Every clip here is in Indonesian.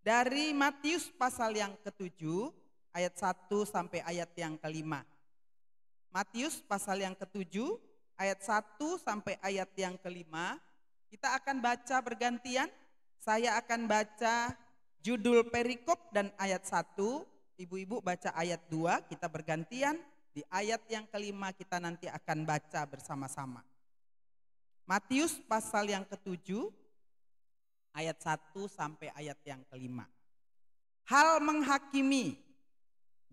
Dari Matius pasal yang ke-7 ayat 1 sampai ayat yang ke-5. Matius pasal yang ke-7 ayat 1 sampai ayat yang ke-5. Kita akan baca bergantian. Saya akan baca judul perikop dan ayat 1. Ibu-ibu baca ayat 2, kita bergantian. Di ayat yang ke-5 kita nanti akan baca bersama-sama. Matius pasal yang ke-7 ayat 1 sampai ayat yang ke-5. Hal menghakimi.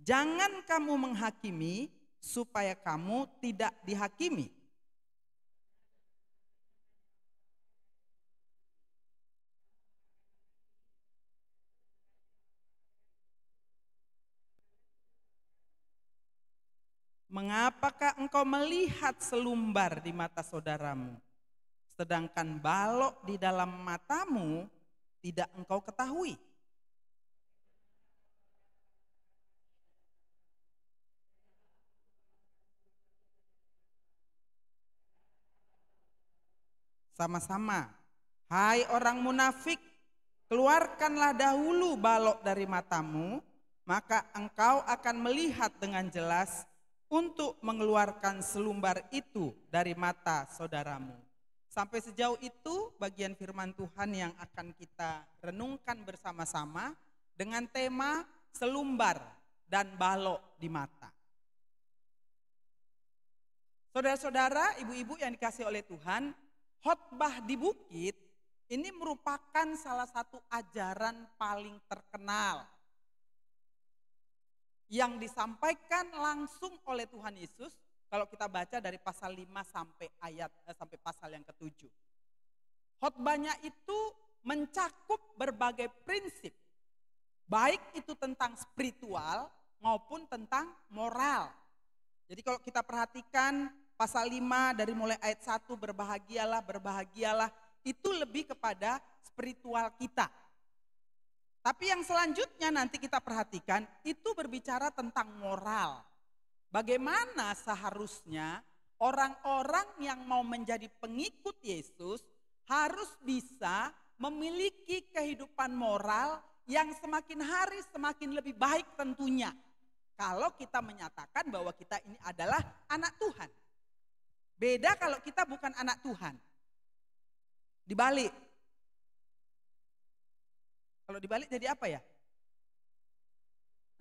Jangan kamu menghakimi supaya kamu tidak dihakimi. Mengapakah engkau melihat selumbar di mata saudaramu, sedangkan balok di dalam matamu tidak engkau ketahui? Sama-sama. Hai orang munafik, keluarkanlah dahulu balok dari matamu, maka engkau akan melihat dengan jelas untuk mengeluarkan selumbar itu dari mata saudaramu. Sampai sejauh itu bagian firman Tuhan yang akan kita renungkan bersama-sama dengan tema selumbar dan balok di mata. Saudara-saudara, ibu-ibu yang dikasih oleh Tuhan, khotbah di bukit ini merupakan salah satu ajaran paling terkenal yang disampaikan langsung oleh Tuhan Yesus. Kalau kita baca dari pasal 5 sampai pasal yang ke-7. Khotbahnya itu mencakup berbagai prinsip. Baik itu tentang spiritual maupun tentang moral. Jadi kalau kita perhatikan pasal 5 dari mulai ayat 1, berbahagialah, berbahagialah, itu lebih kepada spiritual kita. Tapi yang selanjutnya nanti kita perhatikan itu berbicara tentang moral. Bagaimana seharusnya orang-orang yang mau menjadi pengikut Yesus harus bisa memiliki kehidupan moral yang semakin hari semakin lebih baik tentunya. Kalau kita menyatakan bahwa kita ini adalah anak Tuhan. Beda kalau kita bukan anak Tuhan. Dibalik. Kalau dibalik jadi apa ya?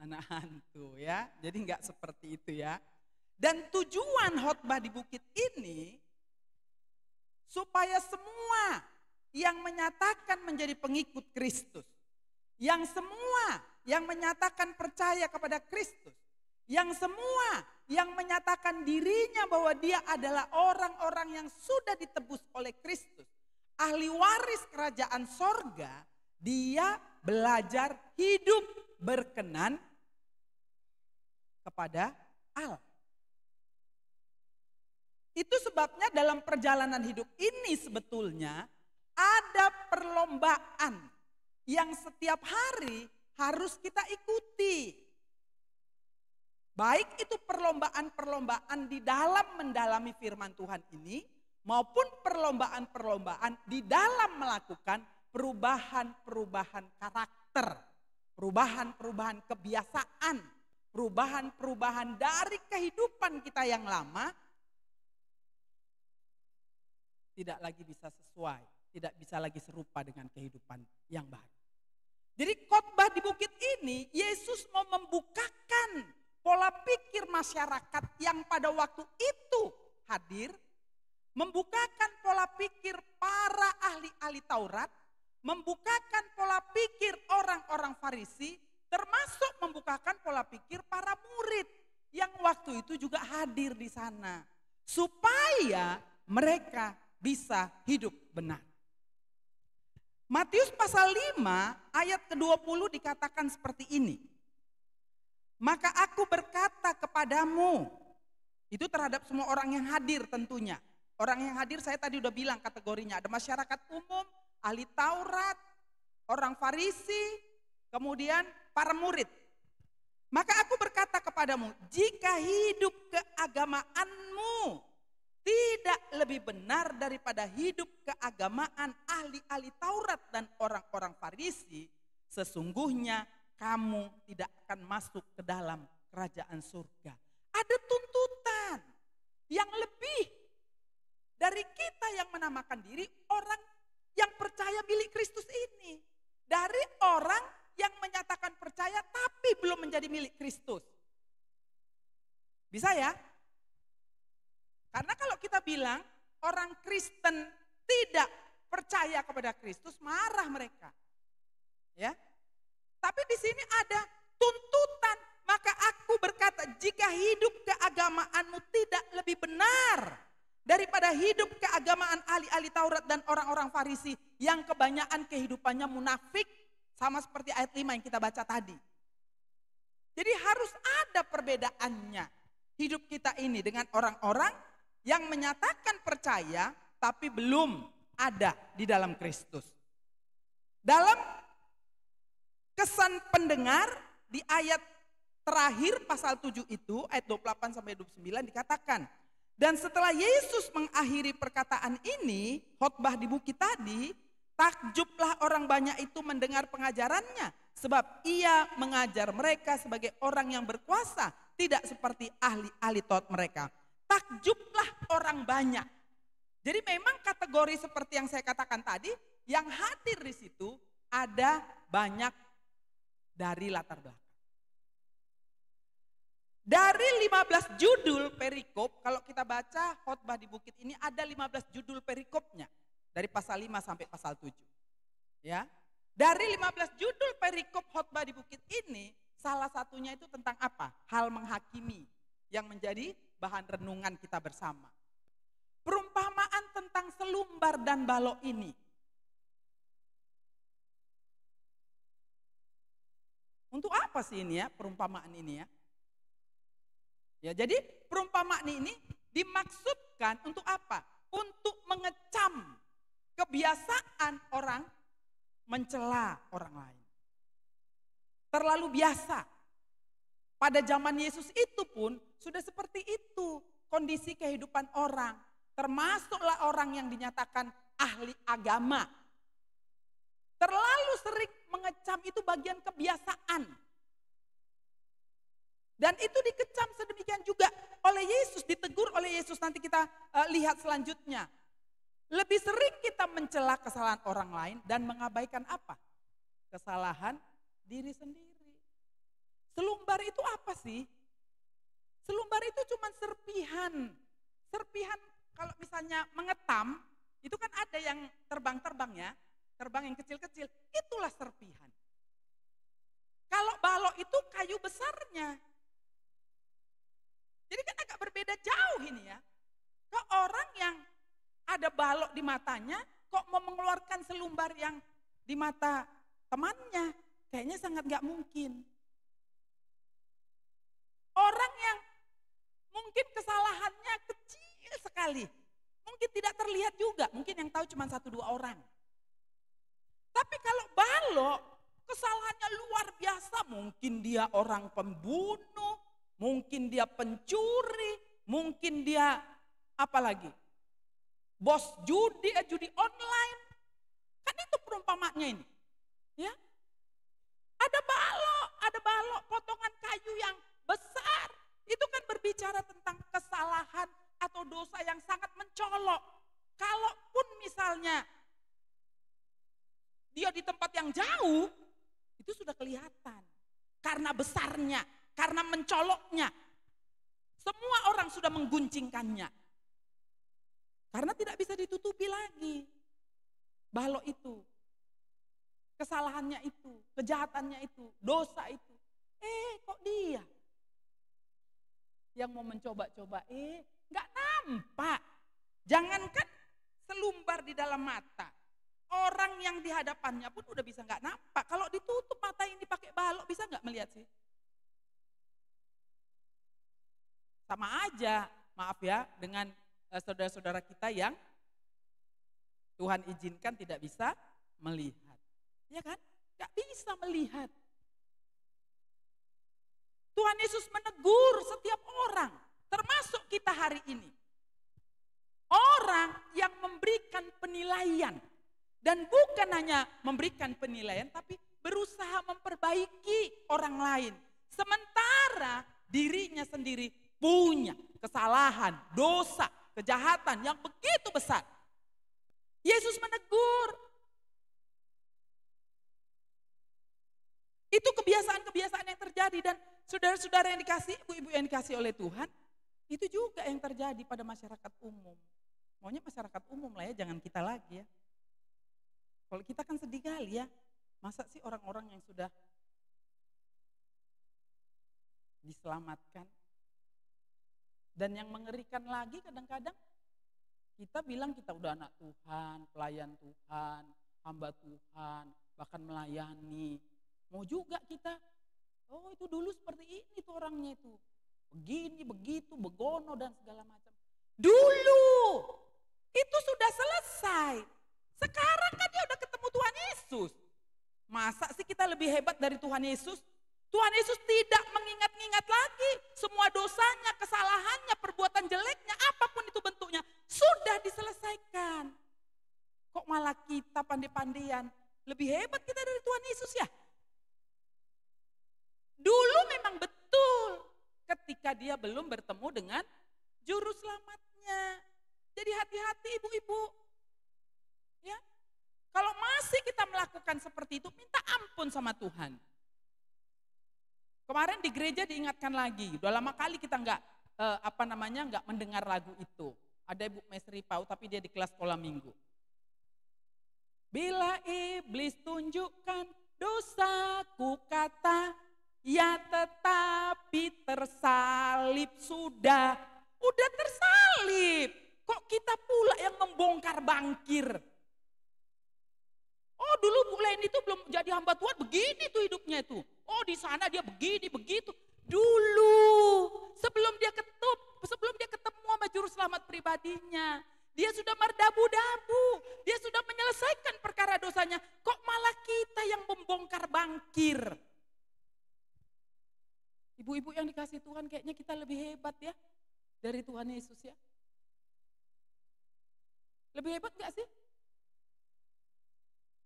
Anak hantu ya. Jadi enggak seperti itu ya. Dan tujuan khotbah di bukit ini supaya semua yang menyatakan menjadi pengikut Kristus, yang semua yang menyatakan percaya kepada Kristus, yang semua yang menyatakan dirinya bahwa dia adalah orang-orang yang sudah ditebus oleh Kristus, ahli waris kerajaan sorga, dia belajar hidup berkenan kepada Allah. Itu sebabnya dalam perjalanan hidup ini sebetulnya ada perlombaan yang setiap hari harus kita ikuti. Baik itu perlombaan-perlombaan di dalam mendalami firman Tuhan ini maupun perlombaan-perlombaan di dalam melakukan perubahan-perubahan karakter, perubahan-perubahan kebiasaan, perubahan-perubahan dari kehidupan kita yang lama tidak lagi bisa sesuai, tidak bisa lagi serupa dengan kehidupan yang baru. Jadi khotbah di bukit ini Yesus mau membukakan pola pikir masyarakat yang pada waktu itu hadir, membukakan pola pikir para ahli-ahli Taurat, membukakan pola pikir orang-orang Farisi, termasuk membukakan pola pikir para murid yang waktu itu juga hadir di sana. Supaya mereka bisa hidup benar. Matius pasal 5 ayat ke-20 dikatakan seperti ini. Maka aku berkata kepadamu, itu terhadap semua orang yang hadir tentunya. Orang yang hadir saya tadi udah bilang kategorinya, ada masyarakat umum, ahli Taurat, orang Farisi, kemudian para murid. Maka aku berkata kepadamu, jika hidup keagamaanmu tidak lebih benar daripada hidup keagamaan ahli-ahli Taurat dan orang-orang Farisi, sesungguhnya kamu tidak akan masuk ke dalam kerajaan surga. Ada tuntutan yang lebih dari kita yang menamakan diri orang yang percaya milik Kristus ini. Dari orang yang menyatakan percaya tapi belum menjadi milik Kristus. Bisa ya? Karena kalau kita bilang orang Kristen tidak percaya kepada Kristus, marah mereka. Ya. Tapi di sini ada tuntutan, maka aku berkata, jika hidup keagamaanmu tidak lebih benar daripada hidup keagamaan ahli-ahli Taurat dan orang-orang Farisi yang kebanyakan kehidupannya munafik, sama seperti ayat 5 yang kita baca tadi. Jadi harus ada perbedaannya hidup kita ini dengan orang-orang yang menyatakan percaya tapi belum ada di dalam Kristus. Dalam kesan pendengar di ayat terakhir pasal 7 itu, ayat 28 sampai 29 dikatakan, dan setelah Yesus mengakhiri perkataan ini, khotbah di bukit tadi, takjublah orang banyak itu mendengar pengajarannya, sebab ia mengajar mereka sebagai orang yang berkuasa, tidak seperti ahli-ahli Taurat mereka. Takjublah orang banyak. Jadi memang kategori seperti yang saya katakan tadi, yang hadir di situ ada banyak dari latar belakang. Dari 15 judul perikop, kalau kita baca khotbah di bukit ini ada 15 judul perikopnya. Dari pasal 5 sampai pasal 7. Ya. Dari 15 judul perikop khotbah di bukit ini, salah satunya itu tentang apa? Hal menghakimi yang menjadi bahan renungan kita bersama. Perumpamaan tentang selumbar dan balok ini. Untuk apa sih ini ya, perumpamaan ini ya? Ya, jadi perumpamaan ini dimaksudkan untuk apa? Untuk mengecam kebiasaan orang mencela orang lain. Terlalu biasa. Pada zaman Yesus itu pun sudah seperti itu kondisi kehidupan orang. Termasuklah orang yang dinyatakan ahli agama. Terlalu sering mengecam itu bagian kebiasaan. Dan itu dikecam sedemikian juga oleh Yesus, ditegur oleh Yesus. Nanti kita lihat selanjutnya. Lebih sering kita mencela kesalahan orang lain dan mengabaikan apa? Kesalahan diri sendiri. Selumbar itu apa sih? Selumbar itu cuma serpihan. Serpihan kalau misalnya mengetam, itu kan ada yang terbang-terbang ya. Terbang yang kecil-kecil, itulah serpihan. Kalau balok itu kayu besarnya. Jadi kan agak berbeda jauh ini ya. Kok orang yang ada balok di matanya, kok mau mengeluarkan selumbar yang di mata temannya? Kayaknya sangat gak mungkin. Orang yang mungkin kesalahannya kecil sekali. Mungkin tidak terlihat juga, mungkin yang tahu cuma 1-2 orang. Tapi kalau balok, kesalahannya luar biasa. Mungkin dia orang pembunuh, mungkin dia pencuri, mungkin dia apa lagi? Bos judi online. Kan itu perumpamaannya ini. Ya. Ada balok potongan kayu yang besar. Itu kan berbicara tentang kesalahan atau dosa yang sangat mencolok. Kalaupun misalnya dia di tempat yang jauh, itu sudah kelihatan. Karena besarnya, karena mencoloknya. Semua orang sudah mengguncingkannya. Karena tidak bisa ditutupi lagi. Balok itu. Kesalahannya itu, kejahatannya itu, dosa itu. Kok dia? Yang mau mencoba-coba, gak nampak. Jangankan selumbar di dalam mata. Orang yang di hadapannya pun udah bisa gak nampak. Kalau ditutup mata yang dipakai balok, bisa gak melihat sih? Sama aja, maaf ya, dengan saudara-saudara kita yang Tuhan izinkan tidak bisa melihat. Ya kan? Gak bisa melihat. Tuhan Yesus menegur setiap orang, termasuk kita hari ini. Orang yang memberikan penilaian. Dan bukan hanya memberikan penilaian, tapi berusaha memperbaiki orang lain. Sementara dirinya sendiri punya kesalahan, dosa, kejahatan yang begitu besar. Yesus menegur. Itu kebiasaan-kebiasaan yang terjadi dan saudara-saudara yang dikasih, ibu-ibu yang dikasih oleh Tuhan, itu juga yang terjadi pada masyarakat umum. Maunya masyarakat umum lah ya, jangan kita lagi ya. Kalau kita kan sedih kali ya, masa sih orang-orang yang sudah diselamatkan. Dan yang mengerikan lagi kadang-kadang kita bilang kita udah anak Tuhan, pelayan Tuhan, hamba Tuhan, bahkan melayani. Mau juga kita, oh itu dulu seperti ini tuh orangnya itu. Begini, begitu, begono dan segala macam. Dulu, itu sudah selesai. Sekarang kan dia udah ketemu Tuhan Yesus. Masa sih kita lebih hebat dari Tuhan Yesus? Tuhan Yesus tidak mengingat-ingat lagi semua dosanya, kesalahannya, perbuatan jeleknya, apapun itu bentuknya. Sudah diselesaikan. Kok malah kita pandai-pandaian? Lebih hebat kita dari Tuhan Yesus ya? Dulu memang betul ketika dia belum bertemu dengan juru selamatnya. Jadi hati-hati ibu-ibu. Ya. Kalau masih kita melakukan seperti itu, minta ampun sama Tuhan. Kemarin di gereja diingatkan lagi, udah lama kali kita nggak mendengar lagu itu. Ada Ibu Mesri Pau tapi dia di kelas sekolah minggu. Bila iblis tunjukkan dosaku kata, ya tetapi tersalib sudah. Udah tersalib. Kok kita pula yang membongkar bangkir? Oh dulu Bu Leni itu belum jadi hamba Tuhan begini tuh hidupnya itu. Oh di sana dia begini begitu. Dulu sebelum dia ketemu sama juru selamat pribadinya. Dia sudah merdabu-dabu. Dia sudah menyelesaikan perkara dosanya. Kok malah kita yang membongkar bangkir? Ibu-ibu yang dikasih Tuhan kayaknya kita lebih hebat ya dari Tuhan Yesus ya. Lebih hebat gak sih?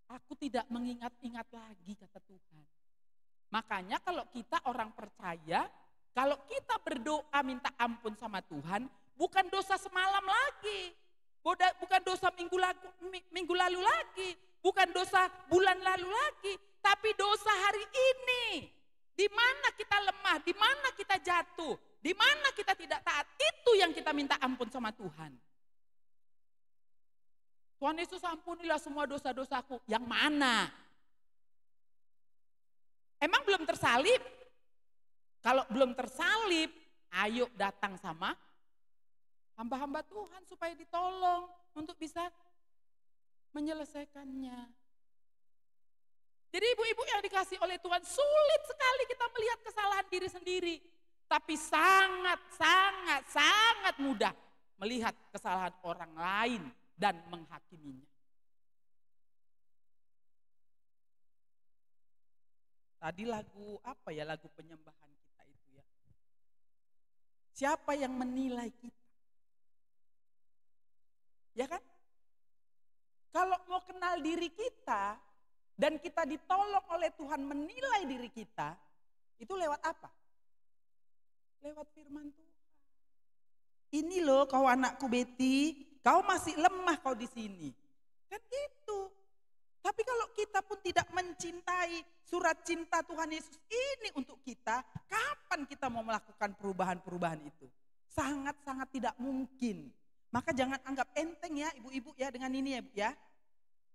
Aku tidak mengingat-ingat lagi kata Tuhan. Makanya kalau kita orang percaya, kalau kita berdoa minta ampun sama Tuhan, bukan dosa semalam lagi. Bukan dosa minggu lalu lagi. Bukan dosa bulan lalu lagi. Tapi dosa hari ini. Di mana kita lemah, di mana kita jatuh, di mana kita tidak taat. Itu yang kita minta ampun sama Tuhan. Tuhan Yesus ampunilah semua dosa-dosaku. Yang mana? Emang belum tersalib? Kalau belum tersalib, ayo datang sama hamba-hamba Tuhan supaya ditolong untuk bisa menyelesaikannya. Jadi ibu-ibu yang dikasih oleh Tuhan, sulit sekali kita melihat kesalahan diri sendiri. Tapi sangat mudah melihat kesalahan orang lain dan menghakiminya. Tadi lagu penyembahan kita itu ya. Siapa yang menilai kita? Ya kan? Kalau mau kenal diri kita dan kita ditolong oleh Tuhan menilai diri kita, itu lewat apa? Lewat firman Tuhan. Ini loh kau anakku Betty, kau masih lemah kau di sini. Kan gitu. Tapi kalau kita pun tidak mencintai surat cinta Tuhan Yesus ini untuk kita, kapan kita mau melakukan perubahan-perubahan itu? Sangat-sangat tidak mungkin. Maka jangan anggap enteng ya ibu-ibu ya dengan ini ya Bu ya.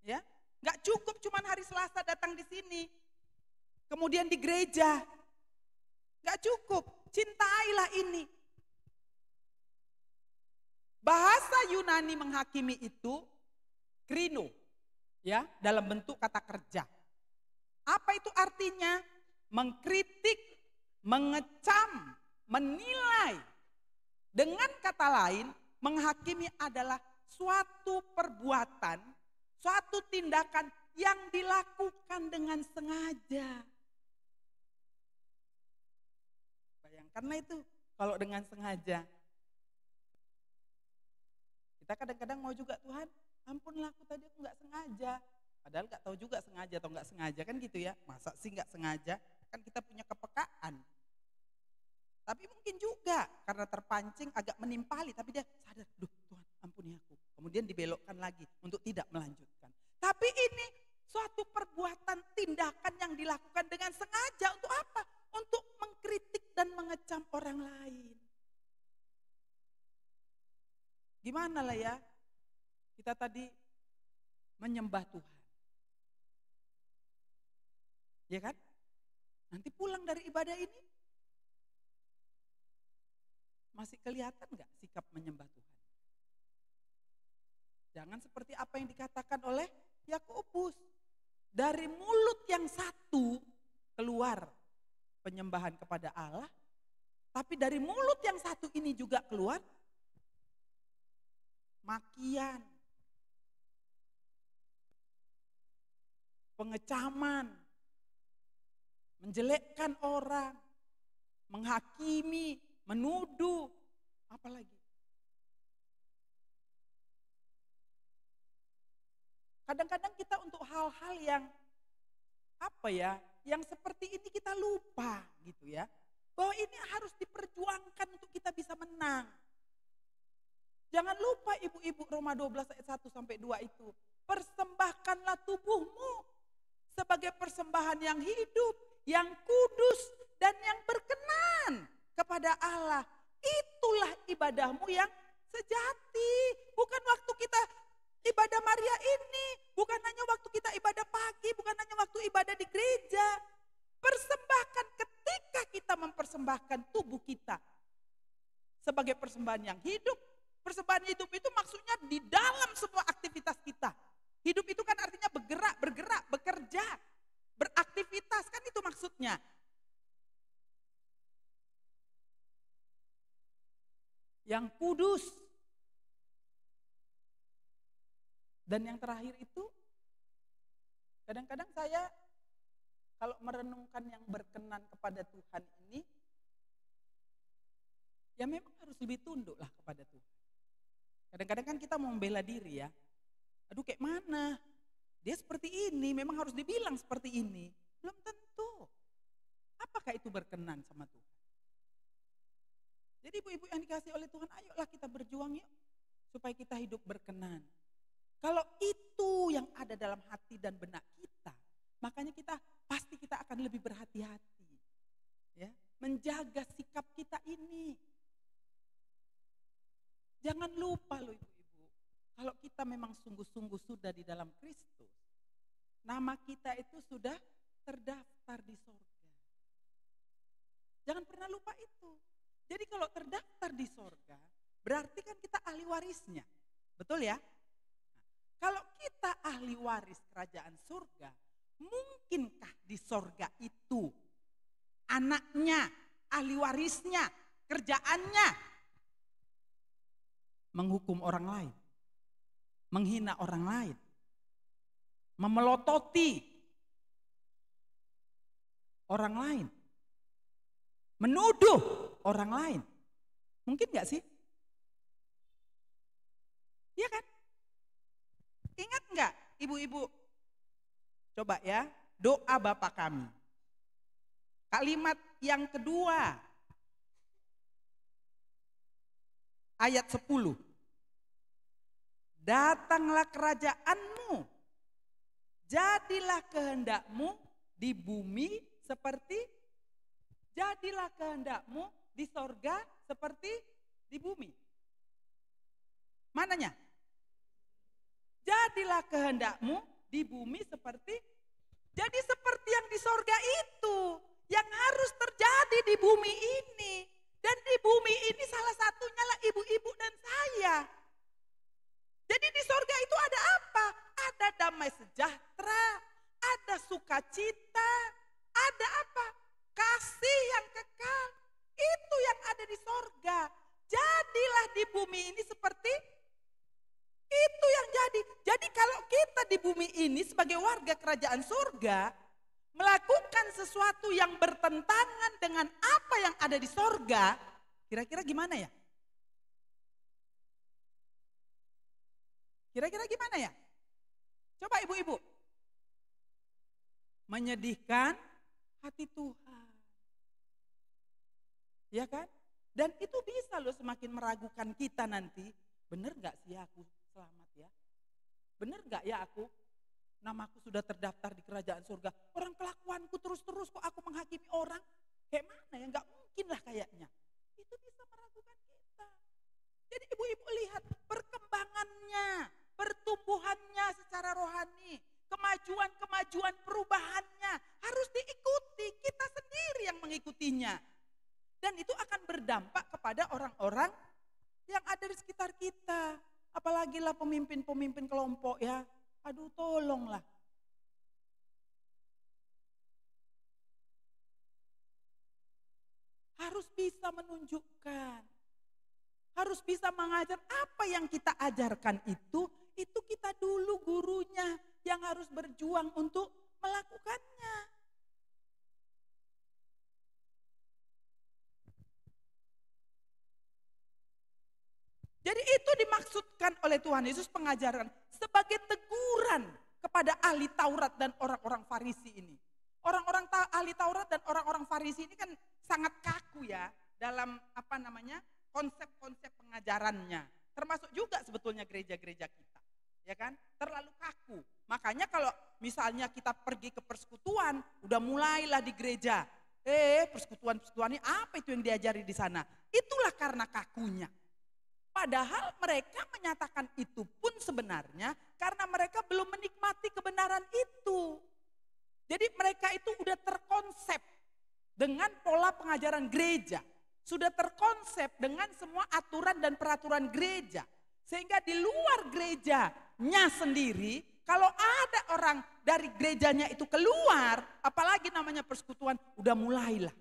Ya, nggak cukup cuman hari Selasa datang di sini. Kemudian di gereja. Nggak cukup, cintailah ini. Bahasa Yunani menghakimi itu krino, ya, dalam bentuk kata kerja. Apa itu artinya? Mengkritik, mengecam, menilai. Dengan kata lain, menghakimi adalah suatu perbuatan, suatu tindakan yang dilakukan dengan sengaja. Bayangkanlah itu kalau dengan sengaja. Kita kadang-kadang mau juga Tuhan, ampunlah aku tadi aku nggak sengaja. Padahal nggak tahu juga sengaja atau nggak sengaja kan gitu ya. Masa sih nggak sengaja? Kan kita punya kepekaan. Tapi mungkin juga karena terpancing agak menimpali, tapi dia sadar, duh Tuhan ampuni aku. Kemudian dibelokkan lagi untuk tidak melanjutkan. Tapi ini suatu perbuatan tindakan yang dilakukan dengan sengaja untuk apa? Untuk mengkritik dan mengecam orang lain. Gimana lah ya? Kita tadi menyembah Tuhan. Ya kan? Nanti pulang dari ibadah ini, masih kelihatan gak sikap menyembah Tuhan? Jangan seperti apa yang dikatakan oleh Yakobus. Dari mulut yang satu keluar penyembahan kepada Allah. Tapi dari mulut yang satu ini juga keluar makian, pengecaman, menjelekkan orang, menghakimi, menuduh, apalagi. Kadang-kadang kita untuk hal-hal yang yang seperti ini kita lupa gitu ya. Bahwa ini harus diperjuangkan untuk kita bisa menang. Jangan lupa ibu-ibu Roma 12 ayat 1 sampai 2 itu. Persembahkanlah tubuhmu sebagai persembahan yang hidup, yang kudus dan yang berkenan kepada Allah. Itulah ibadahmu yang sejati. Bukan waktu kita ibadah Maria ini, bukan hanya waktu kita ibadah pagi, bukan hanya waktu ibadah di gereja. Persembahkan ketika kita mempersembahkan tubuh kita sebagai persembahan yang hidup. Persembahan hidup itu maksudnya di dalam semua aktivitas kita. Hidup itu kan artinya bergerak, bekerja, beraktivitas, kan itu maksudnya. Yang kudus. Dan yang terakhir itu, kadang-kadang saya kalau merenungkan yang berkenan kepada Tuhan ini, ya memang harus lebih tunduk lah kepada Tuhan. Kadang-kadang kan kita mau membela diri ya. Aduh kayak mana? Dia seperti ini, memang harus dibilang seperti ini. Belum tentu. Apakah itu berkenan sama Tuhan? Jadi ibu-ibu yang dikasih oleh Tuhan, ayolah kita berjuang yuk. Supaya kita hidup berkenan. Kalau itu yang ada dalam hati dan benak kita, makanya pasti kita akan lebih berhati-hati. Ya, menjaga sikap kita ini. Jangan lupa loh ibu-ibu, kalau kita memang sungguh-sungguh sudah di dalam Kristus, nama kita itu sudah terdaftar di sorga. Jangan pernah lupa itu. Jadi kalau terdaftar di sorga, berarti kan kita ahli warisnya. Betul ya? Nah, kalau kita ahli waris kerajaan surga, mungkinkah di sorga itu anaknya, ahli warisnya, kerjaannya menghukum orang lain, menghina orang lain, memelototi orang lain, menuduh orang lain. Mungkin gak sih? Iya kan? Ingat gak ibu-ibu? Coba ya, doa Bapa kami. Kalimat yang kedua, ayat 10. Datanglah kerajaanmu, jadilah kehendakmu di bumi jadilah kehendakmu di sorga seperti di bumi. Mananya? Jadilah kehendakmu di bumi jadi seperti yang di sorga itu, yang harus terjadi di bumi ini. Dan di bumi ini salah satunya lah ibu-ibu dan saya. Jadi di sorga itu ada apa? Ada damai sejahtera, ada sukacita, ada apa? Kasih yang kekal. Itu yang ada di sorga. Jadilah di bumi ini seperti itu yang jadi. Jadi kalau kita di bumi ini sebagai warga kerajaan surga, melakukan sesuatu yang bertentangan dengan apa yang ada di sorga, kira-kira gimana ya? Kira-kira gimana ya? Coba ibu-ibu, menyedihkan hati Tuhan. Ya kan? Dan itu bisa loh semakin meragukan kita nanti. Benar gak sih aku selamat ya? Benar gak ya aku? Namaku sudah terdaftar di kerajaan surga. Orang kelakuanku terus-terus kok aku menghakimi orang. Kayak mana ya? Gak mungkin lah kayaknya. Itu bisa meragukan kita. Jadi ibu-ibu lihat perkembangannya, pertumbuhannya secara rohani. Kemajuan-kemajuan perubahannya harus diikuti. Kita sendiri yang mengikutinya. Dan itu akan berdampak kepada orang-orang yang ada di sekitar kita. Apalagi lah pemimpin-pemimpin kelompok ya. Aduh tolonglah. Harus bisa menunjukkan. Harus bisa mengajar apa yang kita ajarkan itu kita dulu gurunya yang harus berjuang untuk melakukannya. Jadi itu dimaksudkan oleh Tuhan Yesus pengajaran sebagai teguran kepada ahli Taurat dan orang-orang Farisi ini. Orang-orang ahli Taurat dan orang-orang Farisi ini kan sangat kaku ya dalam konsep-konsep pengajarannya. Termasuk juga sebetulnya gereja-gereja kita. Ya kan? Terlalu kaku. Makanya kalau misalnya kita pergi ke persekutuan, udah mulailah di gereja. Persekutuan-persekutuan ini apa itu yang diajari di sana? Itulah karena kakunya. Padahal mereka menyatakan itu pun sebenarnya karena mereka belum menikmati kebenaran itu. Jadi mereka itu udah terkonsep dengan pola pengajaran gereja. Sudah terkonsep dengan semua aturan dan peraturan gereja. Sehingga di luar gerejanya sendiri, kalau ada orang dari gerejanya itu keluar, apalagi namanya persekutuan, udah mulailah.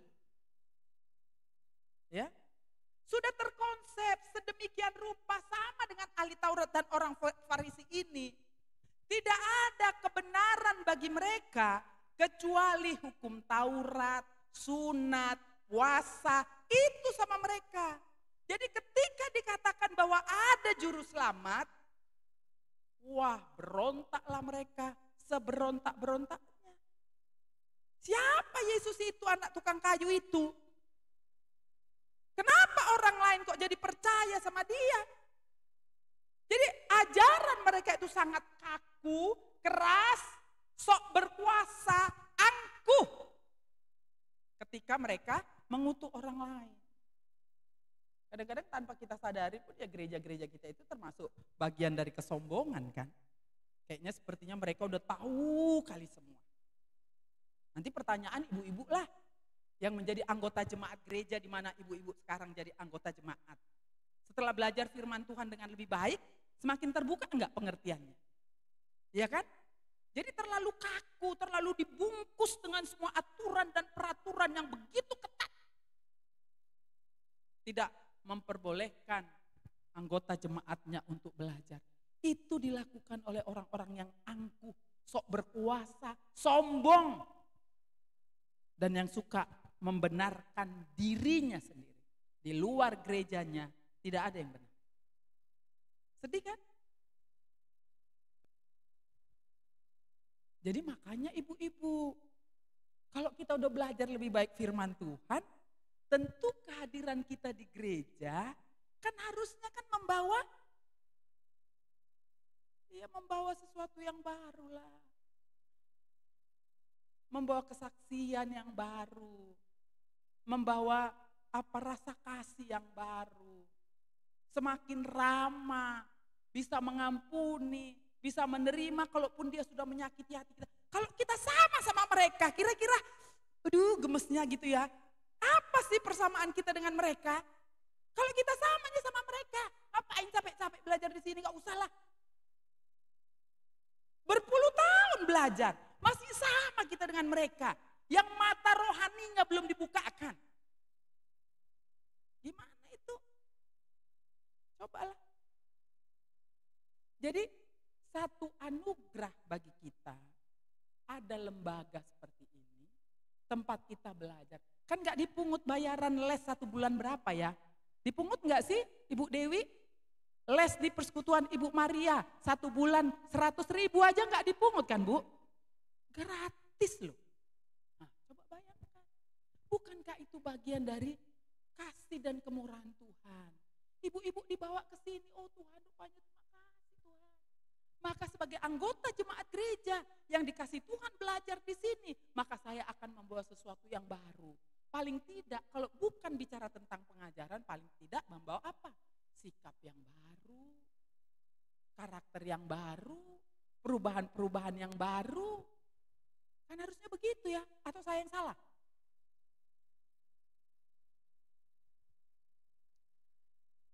Ya. Sudah terkonsep sedemikian rupa sama dengan ahli Taurat dan orang Farisi ini. Tidak ada kebenaran bagi mereka kecuali hukum Taurat, sunat, puasa, itu sama mereka. Jadi ketika dikatakan bahwa ada juru selamat, wah berontaklah mereka, seberontak-berontaknya. Siapa Yesus itu, anak tukang kayu itu? Kenapa orang lain kok jadi percaya sama dia? Jadi ajaran mereka itu sangat kaku, keras, sok berkuasa, angkuh. Ketika mereka mengutuk orang lain. Kadang-kadang tanpa kita sadari pun ya gereja-gereja kita itu termasuk bagian dari kesombongan kan. Kayaknya sepertinya mereka udah tahu kali semua. Nanti pertanyaan ibu-ibu lah. Yang menjadi anggota jemaat gereja di mana ibu-ibu sekarang jadi anggota jemaat. Setelah belajar firman Tuhan dengan lebih baik, semakin terbuka enggak pengertiannya? Iya kan? Jadi terlalu kaku, terlalu dibungkus dengan semua aturan dan peraturan yang begitu ketat. Tidak memperbolehkan anggota jemaatnya untuk belajar. Itu dilakukan oleh orang-orang yang angkuh, sok berkuasa, sombong. Dan yang suka membenarkan dirinya sendiri. Di luar gerejanya tidak ada yang benar. Sedih kan? Jadi makanya ibu-ibu, kalau kita udah belajar lebih baik firman Tuhan, tentu kehadiran kita di gereja kan harusnya kan membawa sesuatu yang baru lah. Membawa kesaksian yang baru. Membawa rasa kasih yang baru. Semakin ramah, bisa mengampuni, bisa menerima kalaupun dia sudah menyakiti hati kita. Kalau kita sama mereka, kira-kira aduh gemesnya gitu ya. Apa sih persamaan kita dengan mereka? Kalau kita samanya sama mereka, ngapain capek-capek belajar di sini? Gak usah lah. Berpuluh tahun belajar, masih sama kita dengan mereka. Yang mata rohaninya belum dibukakan. Gimana itu? Cobalah. Jadi satu anugerah bagi kita, ada lembaga seperti ini, tempat kita belajar. Kan gak dipungut bayaran les 1 bulan berapa ya? Dipungut gak sih Ibu Dewi? Les di Persekutuan Ibu Maria 1 bulan 100.000 aja gak dipungut kan Bu? Gratis. gratis loh. Nah, coba bayangkan. Bukankah itu bagian dari kasih dan kemurahan Tuhan? Ibu-ibu dibawa ke sini, oh Tuhan rupanya terima kasih Tuhan. Maka sebagai anggota jemaat gereja yang dikasih Tuhan belajar di sini, maka saya akan membawa sesuatu yang baru. Paling tidak, kalau bukan bicara tentang pengajaran, paling tidak membawa apa? Sikap yang baru, karakter yang baru, perubahan-perubahan yang baru. Kan harusnya begitu ya, atau saya yang salah?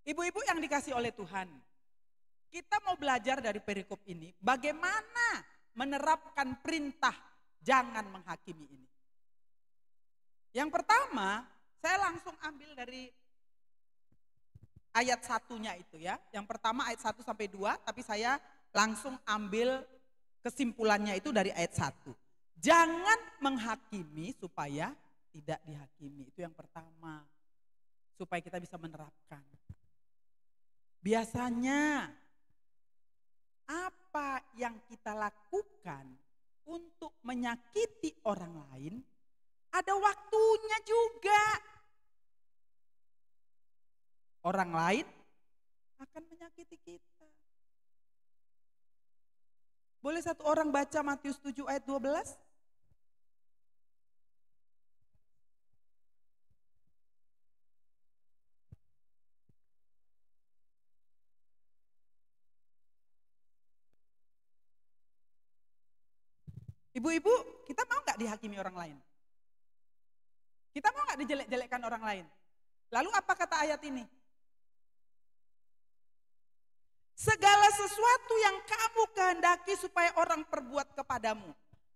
Ibu-ibu yang dikasih oleh Tuhan, kita mau belajar dari perikop ini, bagaimana menerapkan perintah jangan menghakimi ini. Yang pertama, saya langsung ambil dari ayat satunya itu ya. Yang pertama ayat 1 sampai 2, tapi saya langsung ambil kesimpulannya itu dari ayat 1. Jangan menghakimi supaya tidak dihakimi. Itu yang pertama. Supaya kita bisa menerapkan. Biasanya apa yang kita lakukan untuk menyakiti orang lain ada waktunya juga. Orang lain akan menyakiti kita. Boleh satu orang baca Matius 7 ayat 12? Ibu-ibu, kita mau gak dihakimi orang lain? Kita mau gak dijelek-jelekkan orang lain? Lalu apa kata ayat ini? Segala sesuatu yang kamu kehendaki supaya orang perbuat kepadamu.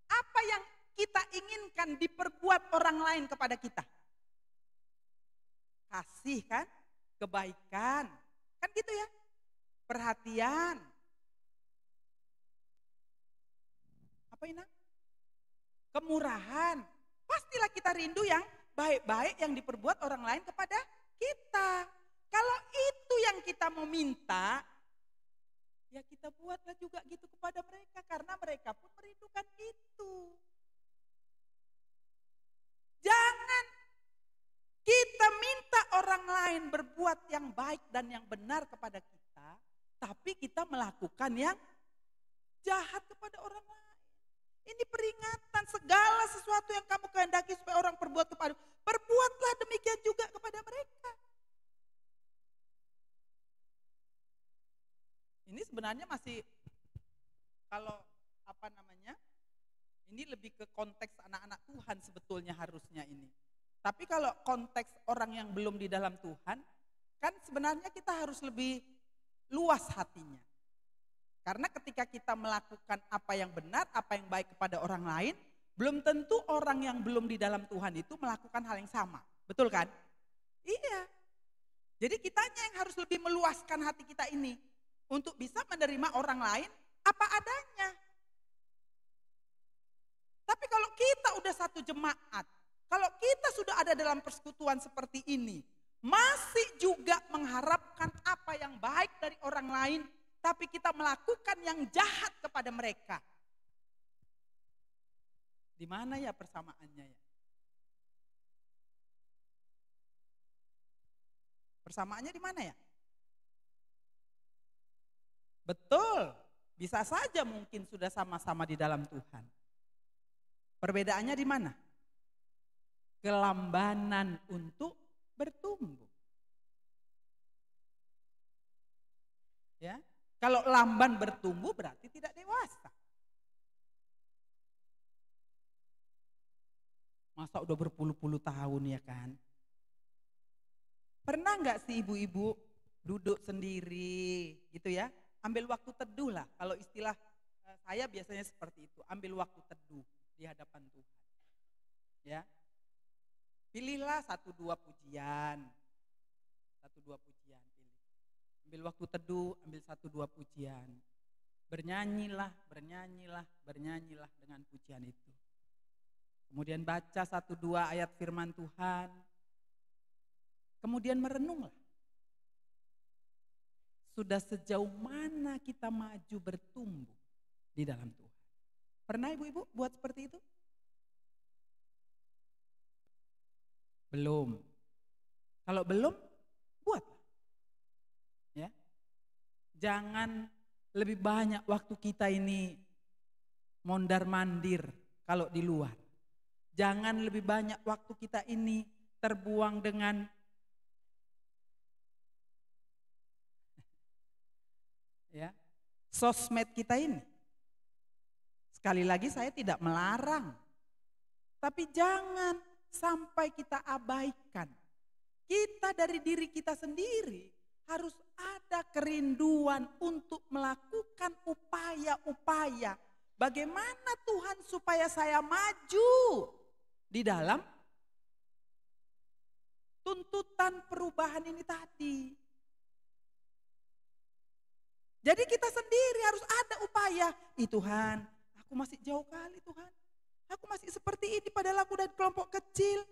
Apa yang kita inginkan diperbuat orang lain kepada kita? Kasih kan? Kebaikan. Kan gitu ya? Perhatian. Apa ini? Kemurahan. Pastilah kita rindu yang baik-baik yang diperbuat orang lain kepada kita. Kalau itu yang kita mau minta, ya kita buatlah juga gitu kepada mereka. Karena mereka pun merindukan itu. Jangan kita minta orang lain berbuat yang baik dan yang benar kepada kita. Tapi kita melakukan yang jahat kepada orang lain. Ini peringatan, segala sesuatu yang kamu kehendaki supaya orang perbuat kepada, perbuatlah demikian juga kepada mereka. Ini sebenarnya masih, kalau apa namanya, ini lebih ke konteks anak-anak Tuhan sebetulnya harusnya ini. Tapi kalau konteks orang yang belum di dalam Tuhan, kan sebenarnya kita harus lebih luas hatinya. Karena ketika kita melakukan apa yang benar, apa yang baik kepada orang lain, belum tentu orang yang belum di dalam Tuhan itu melakukan hal yang sama. Betul kan? Iya. Jadi kitanya yang harus lebih meluaskan hati kita ini untuk bisa menerima orang lain apa adanya. Tapi kalau kita udah satu jemaat, kalau kita sudah ada dalam persekutuan seperti ini, masih juga mengharapkan apa yang baik dari orang lain, tapi kita melakukan yang jahat kepada mereka. Di mana ya persamaannya ya? Persamaannya di mana ya? Betul, bisa saja mungkin sudah sama-sama di dalam Tuhan. Perbedaannya di mana? Kelambanan untuk bertumbuh. Ya. Kalau lamban bertumbuh berarti tidak dewasa. Masa udah berpuluh-puluh tahun ya kan? Pernah nggak sih ibu-ibu duduk sendiri gitu ya? Ambil waktu teduh lah. Kalau istilah saya biasanya seperti itu. Ambil waktu teduh di hadapan Tuhan. Ya. Pilihlah 1-2 pujian. 1-2 pujian. Ambil waktu teduh, ambil 1-2 pujian. Bernyanyilah, bernyanyilah, bernyanyilah dengan pujian itu. Kemudian baca 1-2 ayat firman Tuhan. Kemudian merenunglah. Sudah sejauh mana kita maju bertumbuh di dalam Tuhan. Pernah ibu-ibu buat seperti itu? Belum. Kalau belum, buat. Ya. Jangan lebih banyak waktu kita ini mondar-mandir kalau di luar. Jangan lebih banyak waktu kita ini terbuang dengan ya, sosmed kita ini. Sekali lagi saya tidak melarang. Tapi jangan sampai kita abaikan. Kita dari diri kita sendiri harus ada kerinduan untuk melakukan upaya-upaya. Bagaimana Tuhan supaya saya maju di dalam tuntutan perubahan ini tadi. Jadi kita sendiri harus ada upaya. Tuhan, aku masih jauh kali Tuhan. Aku masih seperti ini padahal aku udah kelompok kecil.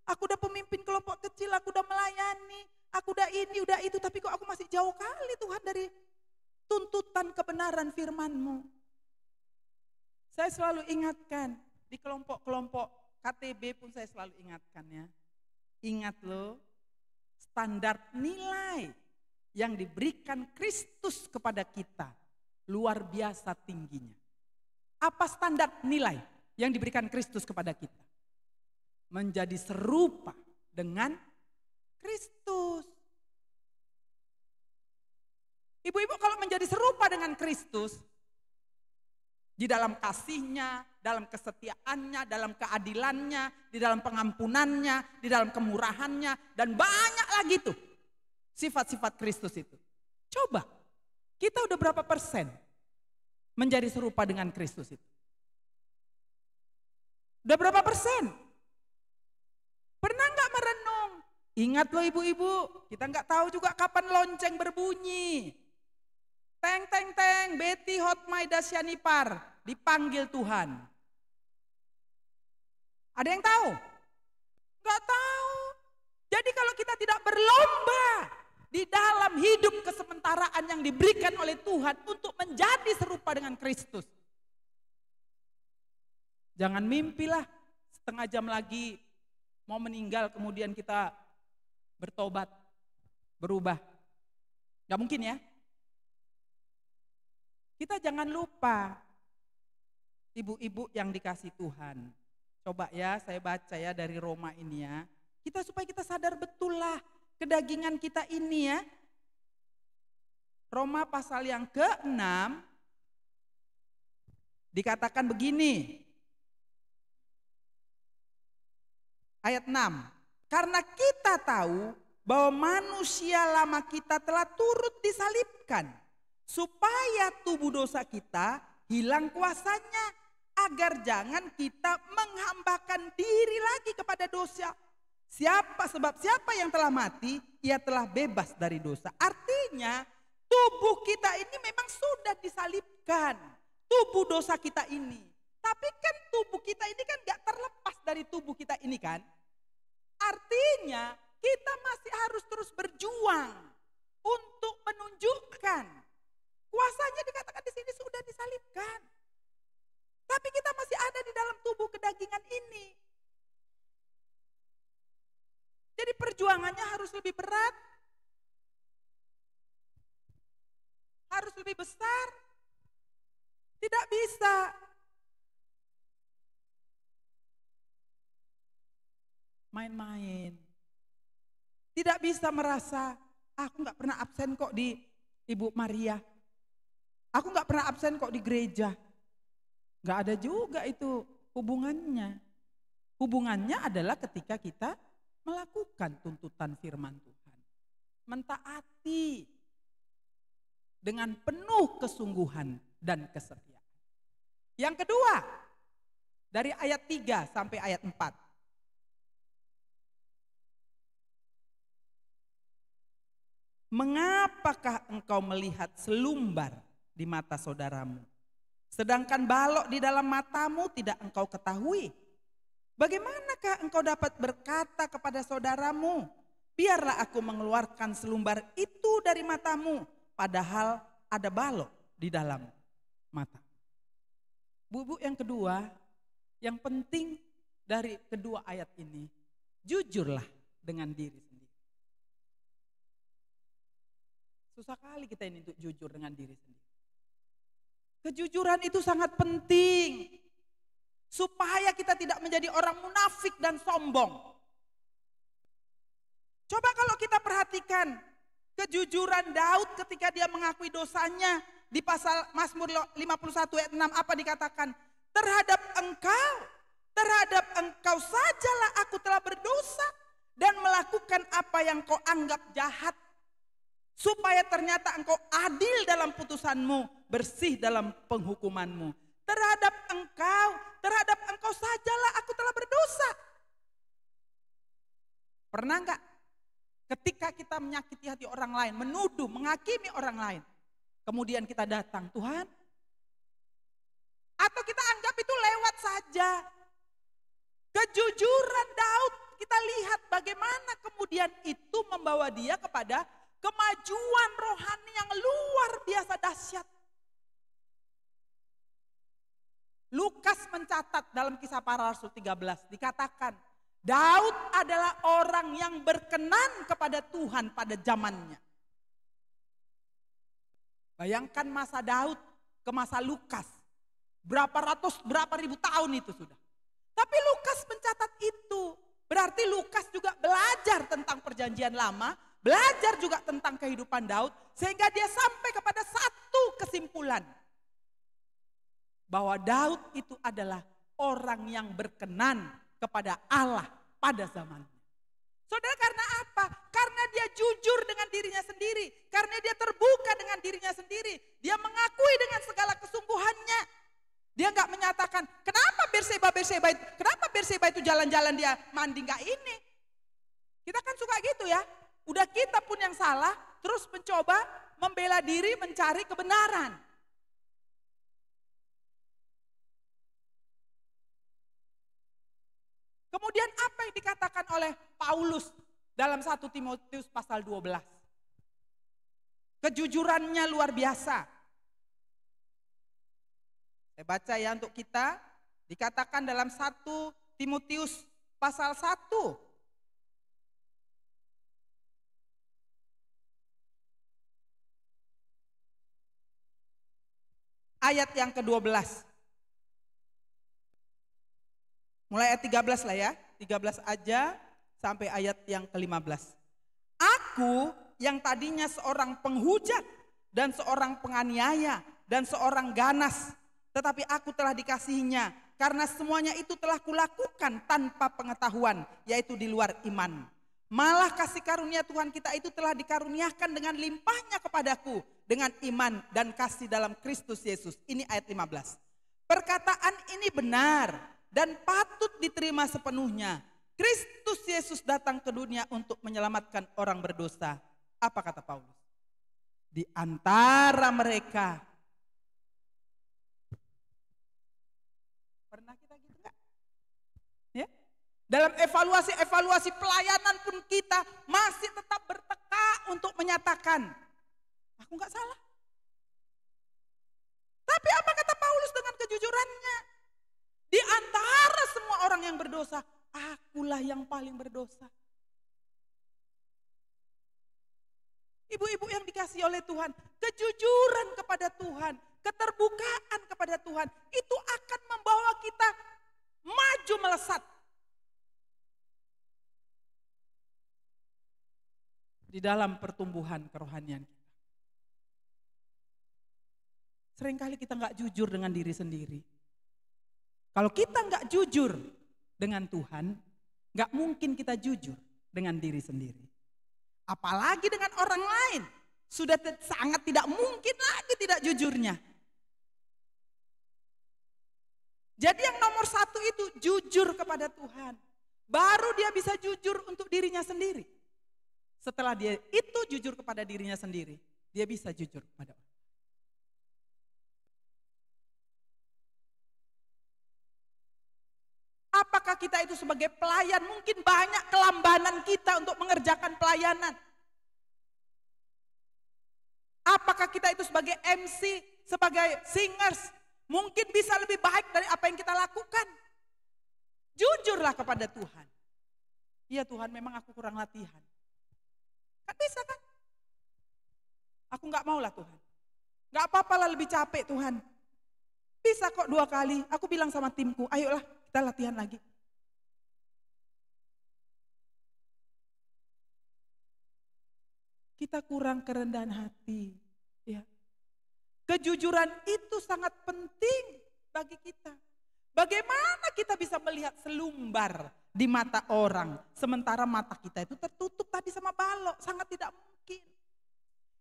Aku udah pemimpin kelompok kecil, aku udah melayani. Aku udah ini, udah itu. Tapi kok aku masih jauh kali Tuhan dari tuntutan kebenaran firman-Mu. Saya selalu ingatkan di kelompok-kelompok KTB pun saya selalu ingatkan ya. Ingat loh, standar nilai yang diberikan Kristus kepada kita luar biasa tingginya. Apa standar nilai yang diberikan Kristus kepada kita? Menjadi serupa dengan Kristus. Ibu-ibu kalau menjadi serupa dengan Kristus, di dalam kasihnya, dalam kesetiaannya, dalam keadilannya, di dalam pengampunannya, di dalam kemurahannya, dan banyak lagi tuh sifat-sifat Kristus itu. Coba, kita udah berapa persen menjadi serupa dengan Kristus itu? Udah berapa persen? Pernah nggak merenung? Ingat loh ibu-ibu, kita nggak tahu juga kapan lonceng berbunyi. Teng teng teng, Betty Hotmaida Syanipar dipanggil Tuhan. Ada yang tahu? Nggak tahu. Jadi kalau kita tidak berlomba di dalam hidup kesementaraan yang diberikan oleh Tuhan untuk menjadi serupa dengan Kristus. Jangan mimpilah setengah jam lagi mau meninggal kemudian kita bertobat, berubah. Gak mungkin ya. Kita jangan lupa, ibu-ibu yang dikasih Tuhan. Coba ya saya baca ya dari Roma ini ya. Supaya kita sadar betul lah kedagingan kita ini ya. Roma pasal yang ke-6 dikatakan begini. Ayat 6, karena kita tahu bahwa manusia lama kita telah turut disalibkan, supaya tubuh dosa kita hilang kuasanya, agar jangan kita menghambakan diri lagi kepada dosa. Sebab siapa yang telah mati, ia telah bebas dari dosa. Artinya tubuh kita ini memang sudah disalibkan, tubuh dosa kita ini. Tapi kan tubuh kita ini kan gak terlepas dari tubuh kita ini kan. Artinya kita masih harus terus berjuang untuk menunjukkan kuasanya dikatakan di sini sudah disalibkan. Tapi kita masih ada di dalam tubuh kedagingan ini. Jadi perjuangannya harus lebih berat. Harus lebih besar. Tidak bisa main-main. Tidak bisa merasa, aku gak pernah absen kok di Ibu Maria. Aku gak pernah absen kok di gereja. Gak ada juga itu hubungannya. Hubungannya adalah ketika kita melakukan tuntutan firman Tuhan. Mentaati dengan penuh kesungguhan dan kesetiaan. Yang kedua, dari ayat 3 sampai ayat 4. Mengapakah engkau melihat selumbar di mata saudaramu, sedangkan balok di dalam matamu tidak engkau ketahui? Bagaimanakah engkau dapat berkata kepada saudaramu, biarlah aku mengeluarkan selumbar itu dari matamu, padahal ada balok di dalam mata. Bu, yang kedua, yang penting dari kedua ayat ini, jujurlah dengan diri sendiri. Susah kali kita ini untuk jujur dengan diri sendiri. Kejujuran itu sangat penting. Supaya kita tidak menjadi orang munafik dan sombong. Coba kalau kita perhatikan kejujuran Daud ketika dia mengakui dosanya di pasal Mazmur 51 ayat 6 apa dikatakan? Terhadap engkau sajalah aku telah berdosa dan melakukan apa yang kau anggap jahat. Supaya ternyata engkau adil dalam putusanmu, bersih dalam penghukumanmu. Terhadap engkau sajalah aku telah berdosa. Pernah enggak ketika kita menyakiti hati orang lain, menuduh, menghakimi orang lain, kemudian kita datang, Tuhan, atau kita anggap itu lewat saja. Kejujuran Daud, kita lihat bagaimana kemudian itu membawa dia kepada kemajuan rohani yang luar biasa dahsyat. Lukas mencatat dalam Kisah Para Rasul 13 dikatakan Daud adalah orang yang berkenan kepada Tuhan pada zamannya. Bayangkan masa Daud ke masa Lukas. Berapa ribu tahun itu sudah. Tapi Lukas mencatat itu. Berarti Lukas juga belajar tentang perjanjian lama. Belajar juga tentang kehidupan Daud. Sehingga dia sampai kepada satu kesimpulan. Bahwa Daud itu adalah orang yang berkenan kepada Allah pada zamannya. Saudara, karena apa? Karena dia jujur dengan dirinya sendiri. Karena dia terbuka dengan dirinya sendiri. Dia mengakui dengan segala kesungguhannya. Dia enggak menyatakan, kenapa Berseba itu jalan-jalan dia mandi enggak ini. Kita kan suka gitu ya. Udah kita pun yang salah, terus mencoba membela diri mencari kebenaran. Kemudian apa yang dikatakan oleh Paulus dalam 1 Timotius pasal 12? Kejujurannya luar biasa. Saya baca ya untuk kita, dikatakan dalam 1 Timotius pasal 1. Ayat yang ke-12. Mulai ayat 13 lah ya, 13 aja sampai ayat yang ke-15. Aku yang tadinya seorang penghujat dan seorang penganiaya dan seorang ganas, tetapi aku telah dikasihinya karena semuanya itu telah kulakukan tanpa pengetahuan, yaitu di luar iman. Malah kasih karunia Tuhan kita itu telah dikaruniakan dengan limpahnya kepadaku dengan iman dan kasih dalam Kristus Yesus. Ini ayat 15. Perkataan ini benar dan patut diterima sepenuhnya. Kristus Yesus datang ke dunia untuk menyelamatkan orang berdosa. Apa kata Paulus? Di antara mereka. Pernah kita gitu enggak? Ya? Dalam evaluasi pelayanan pun kita masih tetap bertekad untuk menyatakan, aku enggak salah. Tapi apa kata Paulus dengan kejujurannya? Di antara semua orang yang berdosa, akulah yang paling berdosa. Ibu-ibu yang dikasihi oleh Tuhan, kejujuran kepada Tuhan, keterbukaan kepada Tuhan, itu akan membawa kita maju melesat. Di dalam pertumbuhan kerohanian kita. Seringkali kita nggak jujur dengan diri sendiri. Kalau kita nggak jujur dengan Tuhan, nggak mungkin kita jujur dengan diri sendiri. Apalagi dengan orang lain, sudah sangat tidak mungkin lagi tidak jujurnya. Jadi yang nomor satu itu jujur kepada Tuhan. Baru dia bisa jujur untuk dirinya sendiri. Setelah dia itu jujur kepada dirinya sendiri, dia bisa jujur kepada orang. Apakah kita itu sebagai pelayan mungkin banyak kelambanan kita untuk mengerjakan pelayanan? Apakah kita itu sebagai MC, sebagai singers mungkin bisa lebih baik dari apa yang kita lakukan? Jujurlah kepada Tuhan. Iya Tuhan, memang aku kurang latihan. Kan bisa kan? Aku nggak mau lah Tuhan. Nggak apa-apa lah lebih capek Tuhan. Bisa kok 2 kali. Aku bilang sama timku, ayolah kita latihan lagi. Kita kurang kerendahan hati. Ya. Kejujuran itu sangat penting bagi kita. Bagaimana kita bisa melihat selumbar di mata orang, sementara mata kita itu tertutup tadi sama balok, sangat tidak mungkin.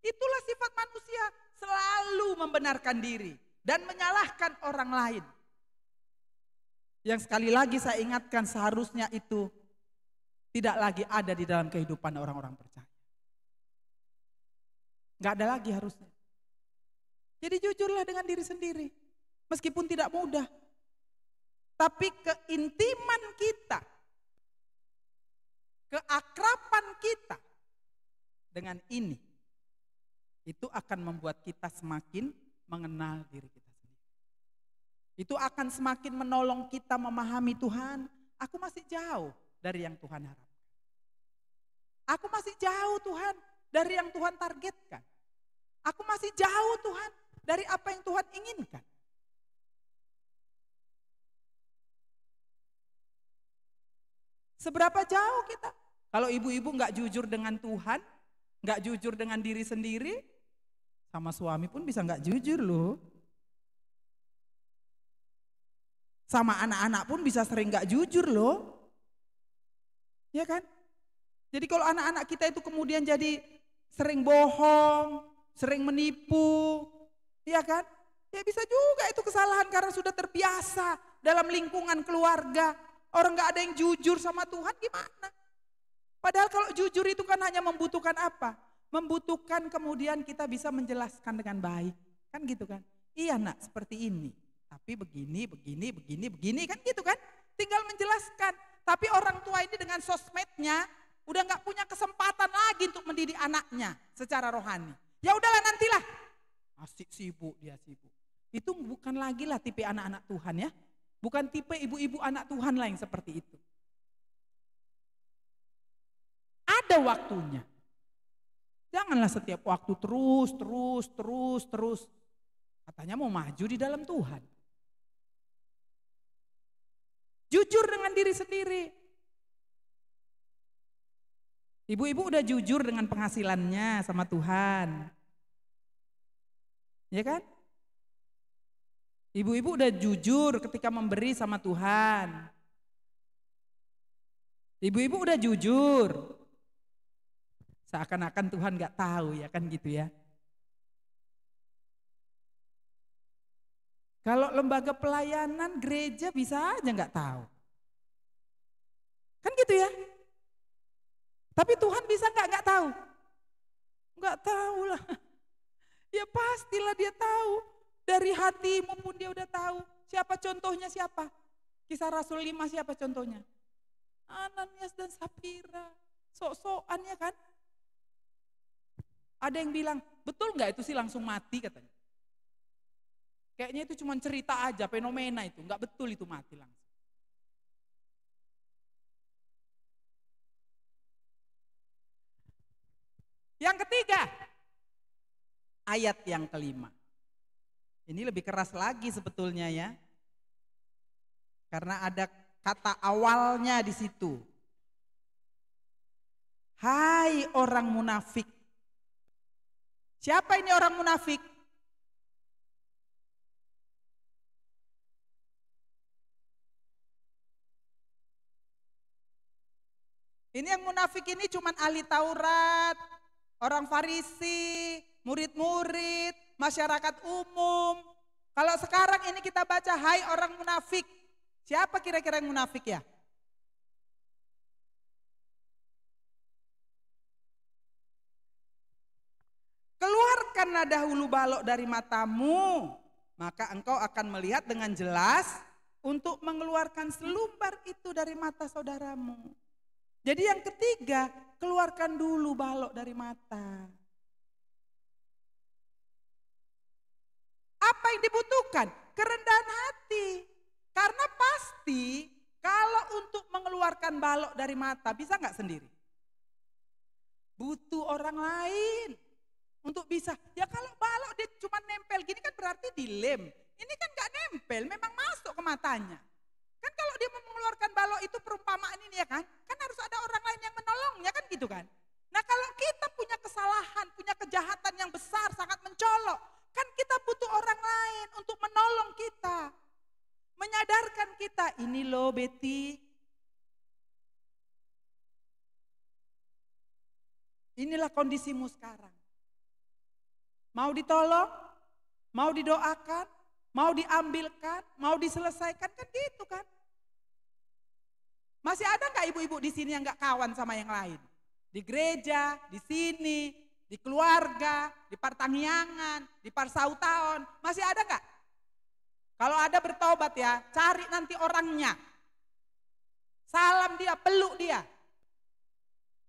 Itulah sifat manusia, selalu membenarkan diri dan menyalahkan orang lain. Yang sekali lagi saya ingatkan, seharusnya itu tidak lagi ada di dalam kehidupan orang-orang percaya. Nggak ada lagi harusnya. Jadi jujurlah dengan diri sendiri, meskipun tidak mudah. Tapi keintiman kita, keakraban kita dengan ini, itu akan membuat kita semakin mengenal diri kita sendiri. Itu akan semakin menolong kita memahami Tuhan, aku masih jauh dari yang Tuhan harapkan. Aku masih jauh Tuhan dari yang Tuhan targetkan. Aku masih jauh Tuhan dari apa yang Tuhan inginkan. Seberapa jauh kita? Kalau ibu-ibu nggak jujur dengan Tuhan, nggak jujur dengan diri sendiri, sama suami pun bisa nggak jujur loh. Sama anak-anak pun bisa sering nggak jujur loh. Ya kan? Jadi kalau anak-anak kita itu kemudian jadi sering bohong, sering menipu, ya kan? Ya bisa juga itu kesalahan karena sudah terbiasa dalam lingkungan keluarga. Orang gak ada yang jujur sama Tuhan, gimana? Padahal kalau jujur itu kan hanya membutuhkan apa? Membutuhkan kemudian kita bisa menjelaskan dengan baik. Kan gitu kan? Iya nak, seperti ini. Tapi begini kan gitu kan? Tinggal menjelaskan. Tapi orang tua ini dengan sosmednya udah gak punya kesempatan lagi untuk mendidik anaknya secara rohani. Ya udahlah nantilah. Asik sibuk, dia sibuk. Itu bukan lagi lah tipe anak-anak Tuhan ya. Bukan tipe ibu-ibu anak Tuhan lah yang seperti itu. Ada waktunya. Janganlah setiap waktu terus. Katanya mau maju di dalam Tuhan. Jujur dengan diri sendiri. Ibu-ibu udah jujur dengan penghasilannya sama Tuhan. Ya kan? Ibu-ibu udah jujur ketika memberi sama Tuhan. Ibu-ibu udah jujur. Seakan-akan Tuhan gak tahu ya kan gitu ya. Kalau lembaga pelayanan gereja bisa aja gak tahu. Kan gitu ya. Tapi Tuhan bisa gak tahu? Gak tahu lah. Ya pastilah dia tahu. Dari hatimu pun dia udah tahu. Siapa contohnya siapa? Kisah Rasul 5 siapa contohnya? Ananias dan Safira. Sok-sokan ya kan? Ada yang bilang, betul gak itu sih langsung mati katanya. Kayaknya itu cuma cerita aja, fenomena itu. Gak betul itu mati langsung. Yang ketiga, ayat yang kelima. Ini lebih keras lagi sebetulnya ya. Karena ada kata awalnya di situ. Hai orang munafik. Siapa ini orang munafik? Ini yang munafik ini cuman ahli Taurat, orang Farisi, murid-murid, masyarakat umum. Kalau sekarang ini kita baca hai orang munafik. Siapa kira-kira yang munafik ya? Keluarkanlah dahulu balok dari matamu, maka engkau akan melihat dengan jelas untuk mengeluarkan selumbar itu dari mata saudaramu. Jadi yang ketiga, keluarkan dulu balok dari mata. Apa yang dibutuhkan? Kerendahan hati. Karena pasti kalau untuk mengeluarkan balok dari mata, bisa nggak sendiri? Butuh orang lain untuk bisa. Ya kalau balok dia cuma nempel gini kan berarti dilem. Ini kan nggak nempel, memang masuk ke matanya. Kan kalau dia mau mengeluarkan balok itu perumpamaan ini ya kan harus ada orang lain yang menolongnya kan gitu kan. Nah kalau kita punya kesalahan, punya kejahatan yang besar, sangat mencolok, kan kita butuh orang lain untuk menolong kita. Menyadarkan kita, ini loh Betty, inilah kondisimu sekarang. Mau ditolong, mau didoakan, mau diambilkan, mau diselesaikan kan gitu kan. Masih ada nggak ibu-ibu di sini yang nggak kawan sama yang lain? Di gereja, di sini, di keluarga, di pertangyangan, di parsautaon, masih ada nggak? Kalau ada bertobat ya, cari nanti orangnya. Salam dia, peluk dia.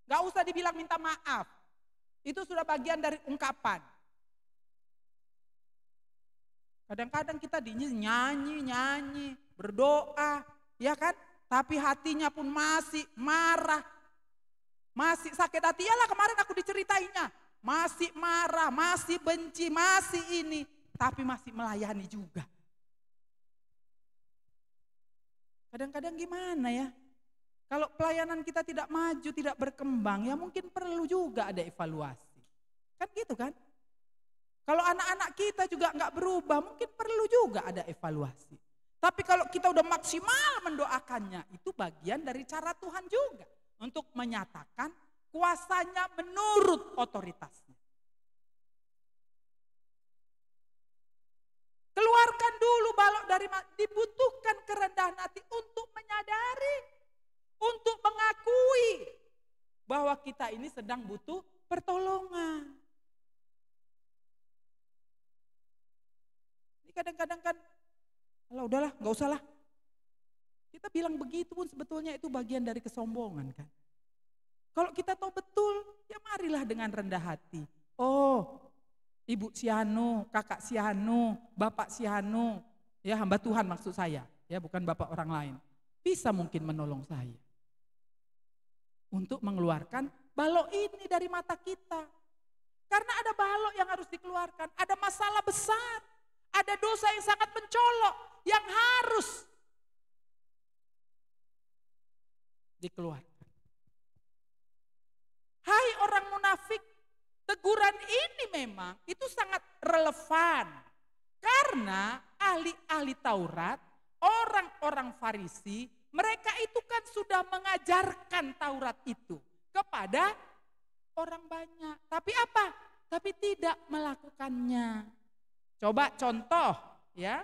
Gak usah dibilang minta maaf. Itu sudah bagian dari ungkapan. Kadang-kadang kita nyanyi, berdoa, ya kan? Tapi hatinya pun masih marah. Masih sakit hati, yalah kemarin aku diceritainnya. Masih marah, masih benci, masih ini. Tapi masih melayani juga. Kadang-kadang gimana ya? Kalau pelayanan kita tidak maju, tidak berkembang, ya mungkin perlu juga ada evaluasi. Kan gitu kan? Kalau anak-anak kita juga nggak berubah, mungkin perlu juga ada evaluasi. Tapi kalau kita udah maksimal mendoakannya, itu bagian dari cara Tuhan juga. Untuk menyatakan kuasanya menurut otoritasnya. Keluarkan dulu balok dari mata, dibutuhkan kerendahan hati untuk menyadari, untuk mengakui bahwa kita ini sedang butuh pertolongan. Ini kadang-kadang kan, alah udahlah gak usah lah. Kita bilang begitu pun sebetulnya itu bagian dari kesombongan kan. Kalau kita tahu betul, ya marilah dengan rendah hati. Oh, Ibu Sianu, kakak Sianu, bapak Sianu, ya hamba Tuhan maksud saya, ya bukan bapak orang lain. Bisa mungkin menolong saya. Untuk mengeluarkan balok ini dari mata kita. Karena ada balok yang harus dikeluarkan, ada masalah besar, ada dosa yang sangat mencolok, yang harus dikeluarkan. Hai orang munafik, teguran ini memang itu sangat relevan. Karena ahli-ahli Taurat, orang-orang Farisi, mereka itu kan sudah mengajarkan Taurat itu kepada orang banyak. Tapi apa? Tapi tidak melakukannya. Coba contoh ya.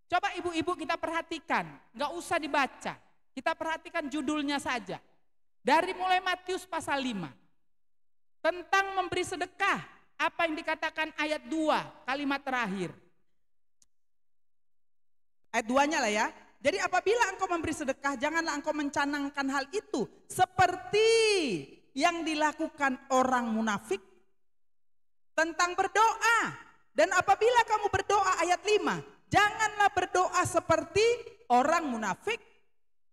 Coba ibu-ibu kita perhatikan, gak usah dibaca. Kita perhatikan judulnya saja. Dari mulai Matius pasal 5. Tentang memberi sedekah, apa yang dikatakan ayat 2, kalimat terakhir. Ayat 2-nya lah ya. Jadi apabila engkau memberi sedekah, janganlah engkau mencanangkan hal itu seperti yang dilakukan orang munafik tentang berdoa. Dan apabila kamu berdoa, ayat 5, janganlah berdoa seperti orang munafik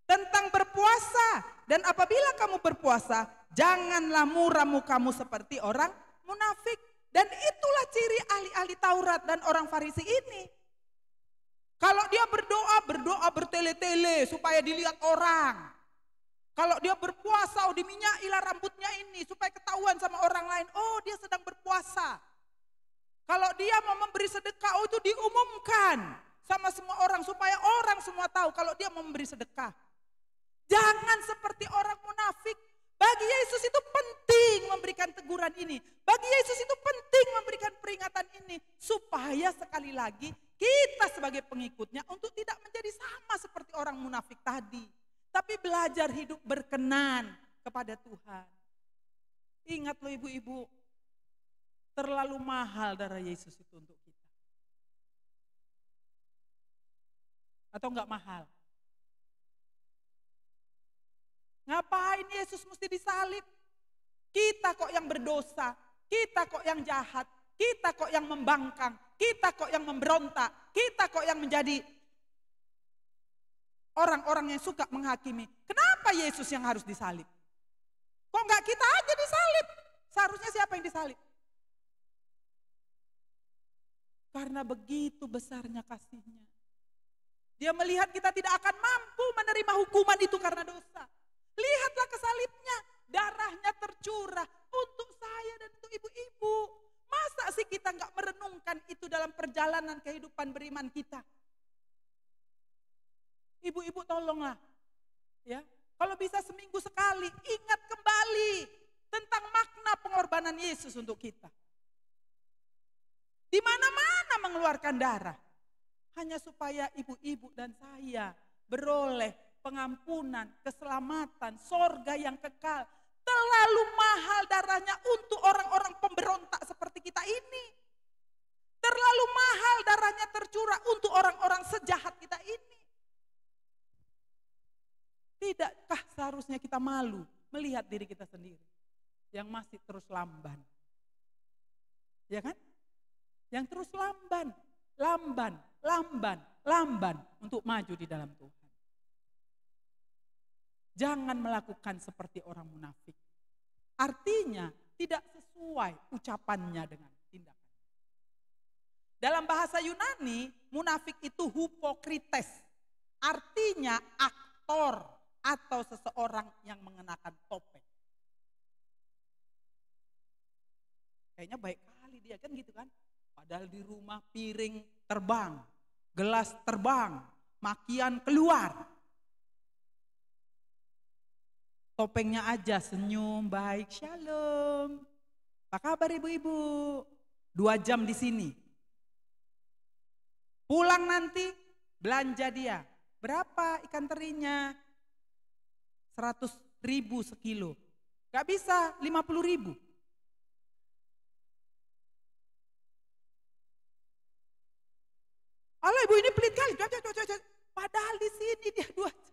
tentang berpuasa. Dan apabila kamu berpuasa, janganlah muram mukamu seperti orang munafik. Dan itulah ciri ahli-ahli Taurat dan orang Farisi ini. Kalau dia berdoa bertele-tele supaya dilihat orang. Kalau dia berpuasa, diminyailah rambutnya ini supaya ketahuan sama orang lain. Oh, dia sedang berpuasa. Kalau dia mau memberi sedekah, itu diumumkan sama semua orang supaya orang semua tahu kalau dia mau memberi sedekah. Jangan seperti orang munafik. Bagi Yesus itu penting memberikan teguran ini. Bagi Yesus itu penting memberikan peringatan ini. Supaya sekali lagi kita sebagai pengikutnya untuk tidak menjadi sama seperti orang munafik tadi. Tapi belajar hidup berkenan kepada Tuhan. Ingat loh ibu-ibu, terlalu mahal darah Yesus itu untuk kita. Atau enggak mahal? Ngapain Yesus mesti disalib? Kita kok yang berdosa, kita kok yang jahat, kita kok yang membangkang, kita kok yang memberontak, kita kok yang menjadi orang-orang yang suka menghakimi, kenapa Yesus yang harus disalib? Kok enggak kita aja disalib? Seharusnya siapa yang disalib? Karena begitu besarnya kasihnya. Dia melihat kita tidak akan mampu menerima hukuman itu karena dosa. Lihatlah kesalibnya, darahnya tercurah untuk saya dan untuk ibu-ibu. Masa sih kita enggak merenungkan itu dalam perjalanan kehidupan beriman kita? Ibu-ibu tolonglah, ya. Kalau bisa seminggu sekali, ingat kembali tentang makna pengorbanan Yesus untuk kita. Di mana-mana mengeluarkan darah. Hanya supaya ibu-ibu dan saya beroleh pengampunan, keselamatan, sorga yang kekal. Terlalu mahal darahnya untuk orang-orang pemberontak seperti kita ini. Terlalu mahal darahnya tercurah untuk orang-orang sejahat kita ini. Tidakkah seharusnya kita malu melihat diri kita sendiri yang masih terus lamban? Ya kan? Yang terus lamban untuk maju di dalam Tuhan. Jangan melakukan seperti orang munafik. Artinya tidak sesuai ucapannya dengan tindakan. Dalam bahasa Yunani, munafik itu hupokrites. Artinya aktor atau seseorang yang mengenakan topeng. Kayaknya baik kali dia kan gitu kan. Padahal di rumah piring terbang, gelas terbang, makian keluar. Topengnya aja senyum, baik, shalom. Apa kabar ibu-ibu? 2 jam di sini. Pulang nanti belanja dia. Berapa ikan terinya? 100.000 sekilo. Gak bisa 50.000. Allah ibu ini pelit kali. Padahal di sini dia 2 jam.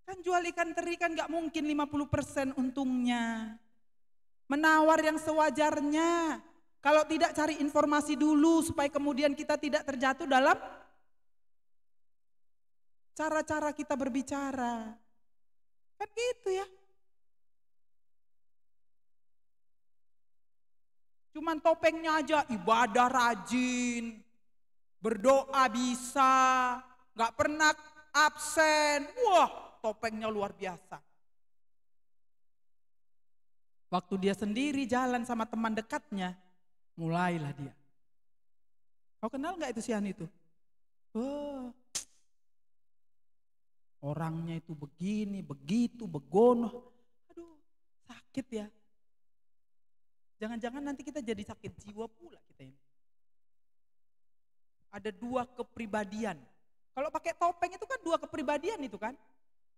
Kan jual ikan teri kan gak mungkin 50% untungnya. Menawar yang sewajarnya. Kalau tidak cari informasi dulu supaya kemudian kita tidak terjatuh dalam cara-cara kita berbicara. Kan gitu ya. Cuman topengnya aja ibadah rajin, berdoa bisa, gak pernah absen. Wah, topengnya luar biasa. Waktu dia sendiri jalan sama teman dekatnya, mulailah dia. Kau kenal gak itu Sian itu? Oh, orangnya itu begini, begitu, begono. Aduh, sakit ya. Jangan-jangan nanti kita jadi sakit jiwa pula kita ini. Ada 2 kepribadian. Kalau pakai topeng itu kan 2 kepribadian itu kan.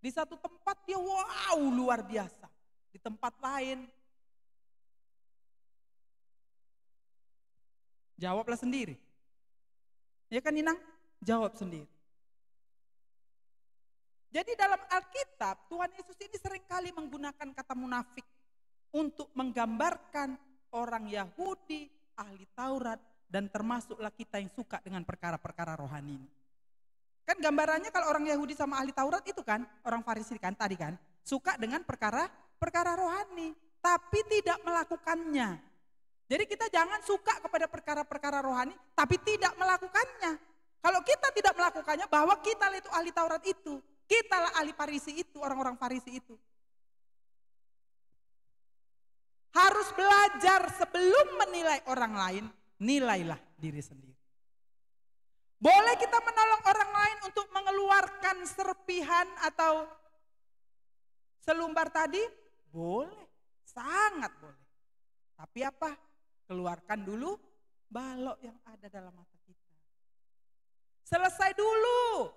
Di satu tempat dia wow luar biasa. Di tempat lain jawablah sendiri. Ya kan Inang? Jawab sendiri. Jadi dalam Alkitab Tuhan Yesus ini seringkali menggunakan kata munafik untuk menggambarkan orang Yahudi, ahli Taurat, dan termasuklah kita yang suka dengan perkara-perkara rohani ini. Kan gambarannya kalau orang Yahudi sama ahli Taurat itu kan, orang Farisi kan tadi kan, suka dengan perkara rohani, tapi tidak melakukannya. Jadi kita jangan suka kepada perkara-perkara rohani, tapi tidak melakukannya. Kalau kita tidak melakukannya, bahwa kita itu ahli Taurat itu, kita lah ahli Farisi itu, orang-orang Farisi itu. Harus belajar sebelum menilai orang lain, nilailah diri sendiri. Boleh kita menolong orang lain untuk mengeluarkan serpihan atau selumbar tadi? Boleh, sangat boleh. Tapi apa? Keluarkan dulu balok yang ada dalam mata kita. Selesai dulu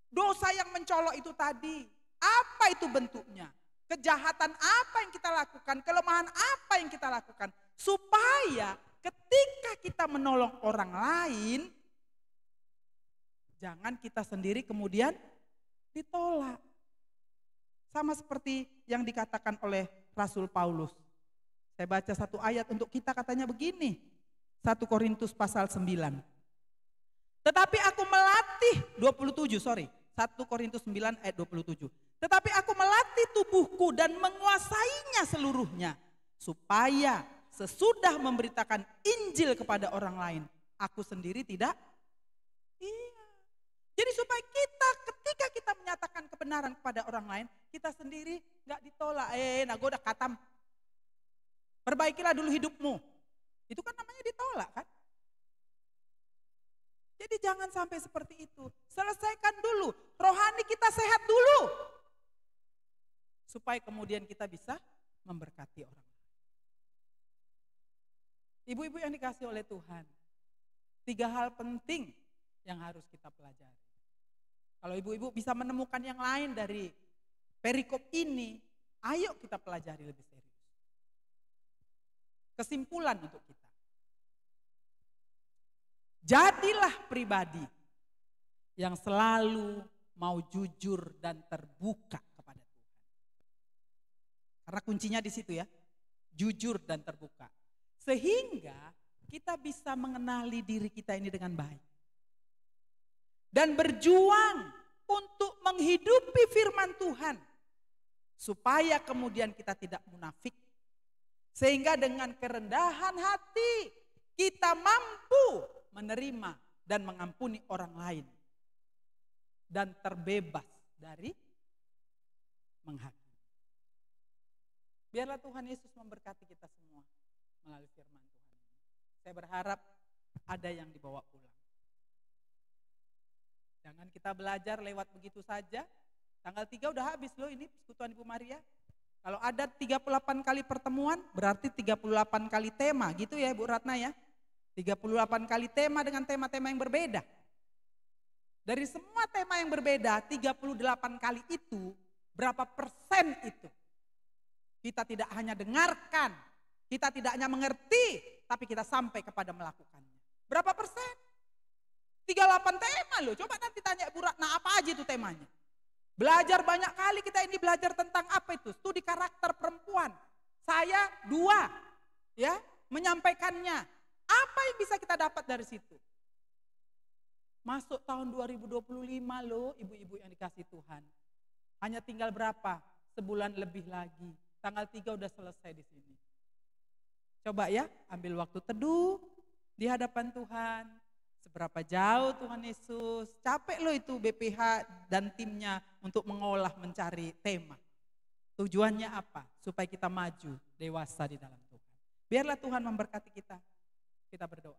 dosa yang mencolok itu tadi. Apa itu bentuknya? Kejahatan apa yang kita lakukan, kelemahan apa yang kita lakukan, supaya ketika kita menolong orang lain, jangan kita sendiri kemudian ditolak. Sama seperti yang dikatakan oleh Rasul Paulus. Saya baca satu ayat untuk kita, katanya begini. 1 Korintus pasal 9. Tetapi aku melatih, 1 Korintus 9 ayat 27. Tetapi aku melatih tubuhku dan menguasainya seluruhnya. Supaya sesudah memberitakan Injil kepada orang lain, aku sendiri tidak. Iya. Jadi supaya kita ketika kita menyatakan kebenaran kepada orang lain, kita sendiri gak ditolak. Nagoda katam. Perbaikilah dulu hidupmu. Itu kan namanya ditolak kan. Jadi jangan sampai seperti itu. Selesaikan dulu. Rohani kita sehat dulu. Supaya kemudian kita bisa memberkati orang lain. Ibu-ibu yang dikasih oleh Tuhan. 3 hal penting yang harus kita pelajari. Kalau ibu-ibu bisa menemukan yang lain dari perikop ini, ayo kita pelajari lebih serius. Kesimpulan untuk kita. Jadilah pribadi yang selalu mau jujur dan terbuka kepada Tuhan. Karena kuncinya di situ ya, jujur dan terbuka. Sehingga kita bisa mengenali diri kita ini dengan baik. Dan berjuang untuk menghidupi firman Tuhan. Supaya kemudian kita tidak munafik. Sehingga dengan kerendahan hati kita mampu menerima dan mengampuni orang lain. Dan terbebas dari menghakimi. Biarlah Tuhan Yesus memberkati kita semua melalui firman Tuhan. Saya berharap ada yang dibawa pulang. Jangan kita belajar lewat begitu saja. Tanggal 3 udah habis loh ini persekutuan Ibu Maria. Kalau ada 38 kali pertemuan, berarti 38 kali tema, gitu ya Bu Ratna ya. 38 kali tema dengan tema-tema yang berbeda. Dari semua tema yang berbeda, 38 kali itu, berapa persen itu? Kita tidak hanya dengarkan, kita tidak hanya mengerti, tapi kita sampai kepada melakukannya. Berapa persen? 38 tema loh, coba nanti tanya Bu Ratna apa aja itu temanya. Belajar banyak kali kita ini belajar tentang apa itu? Studi karakter perempuan. Saya 2 ya menyampaikannya. Apa yang bisa kita dapat dari situ? Masuk tahun 2025 loh ibu-ibu yang dikasih Tuhan. Hanya tinggal berapa? Sebulan lebih lagi. Tanggal 3 udah selesai di sini. Coba ya ambil waktu teduh di hadapan Tuhan. Seberapa jauh Tuhan Yesus, capek loh itu BPH dan timnya untuk mengolah mencari tema. Tujuannya apa? Supaya kita maju dewasa di dalam Tuhan. Biarlah Tuhan memberkati kita. Kita berdoa.